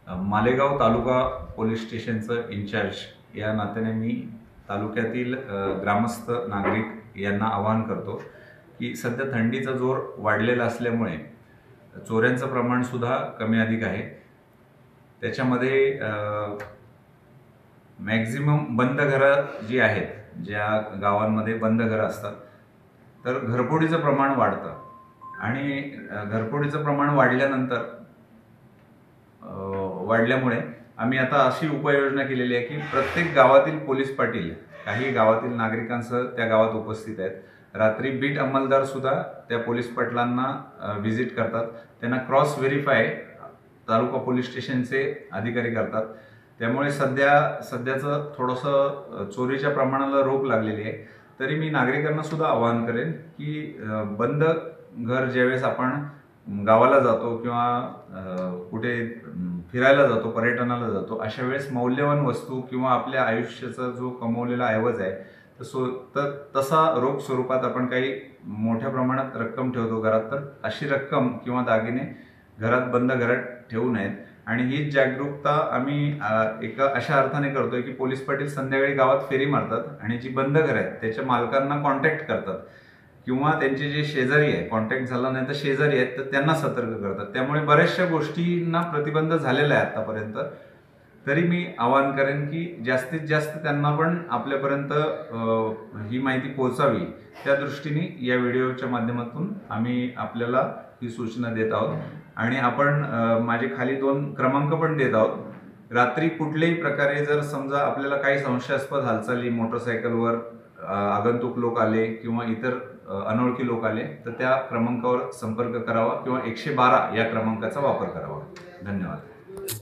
मालेगाव तालुका police स्टेशनचं in-charge या नात्याने मी तालुक्यातील ग्रामस्थ नागरिक यांना आवाहन करतो की सध्या थंडीचा जोर वाढलेला असल्यामुळे चोऱ्यांचं प्रमाणसुद्धा कमी अधिक आहे। त्याच्यामध्ये मॅक्झिमम बंद घरं जी आहेत, ज्या गावांमध्ये बंद घरं असतात, तर घरफोडीचं प्रमाण वाढतं आणि घरफोडीचं प्रमाण वाढल्यामुळे आम्ही आता अशी उपाययोजना केलेली आहे की प्रत्येक गावातील पोलीस पाटील काही गावातील नागरिकांसह त्या गावात उपस्थित आहेत। रात्री बीट अंमलदार सुद्धा त्या पोलीस पाटलांना व्हिजिट करतात, त्यांना क्रॉस व्हेरीफाय तालुका पोलीस स्टेशनचे अधिकारी करतात। त्यामुळे सध्याचं थोडंसं चोरीच्या प्रमाणाला रोक लागलेली आहे। तरी मी नागरिकांना सुद्धा आवाहन करेन की बंद घर ज्यावेळेस आपण गावाला जातो किंवा कुठे फिरायला जातो, पर्यटनाला जातो, अशा वेळेस मौल्यवान वस्तू किंवा आपल्या आयुष्याचा जो कमवलेला ऐवज आहे तर तसा रोख स्वरूपात आपण काही मोठ्या प्रमाणात रक्कम ठेवतो घरात, तर अशी रक्कम किंवा दागिने घरात बंद घरात ठेवू नयेत। आणि ही जागरूकता आम्ही एका अशा अर्थाने करतोय की पोलीस पाटील संध्याकाळी गावात फेरी मारतात आणि जी बंद घरं आहेत त्याच्या मालकांना कॉन्टॅक्ट करतात किंवा त्यांचे जे शेजारी आहे, कॉन्टॅक्ट झाला नाही तर शेजारी आहेत, तर त्यांना सतर्क करतात। त्यामुळे बऱ्याचशा गोष्टींना प्रतिबंध झालेला आहे आतापर्यंत। तरी मी आवाहन करेन की जास्तीत जास्त त्यांना पण आपल्यापर्यंत ही माहिती पोहोचावी, त्या दृष्टीने या व्हिडिओच्या माध्यमातून आम्ही आपल्याला ही सूचना देत आहोत। आणि आपण माझे खाली 2 क्रमांक पण देत आहोत। रात्री कुठल्याही प्रकारे जर समजा आपल्याला काही संशयास्पद हालचाली, मोटरसायकलवर आगंतुक लोक आले किंवा इतर अनोळखी लोक आले, तर त्या क्रमांकावर संपर्क करावा किंवा 112 या क्रमांकाचा वापर करावा। धन्यवाद।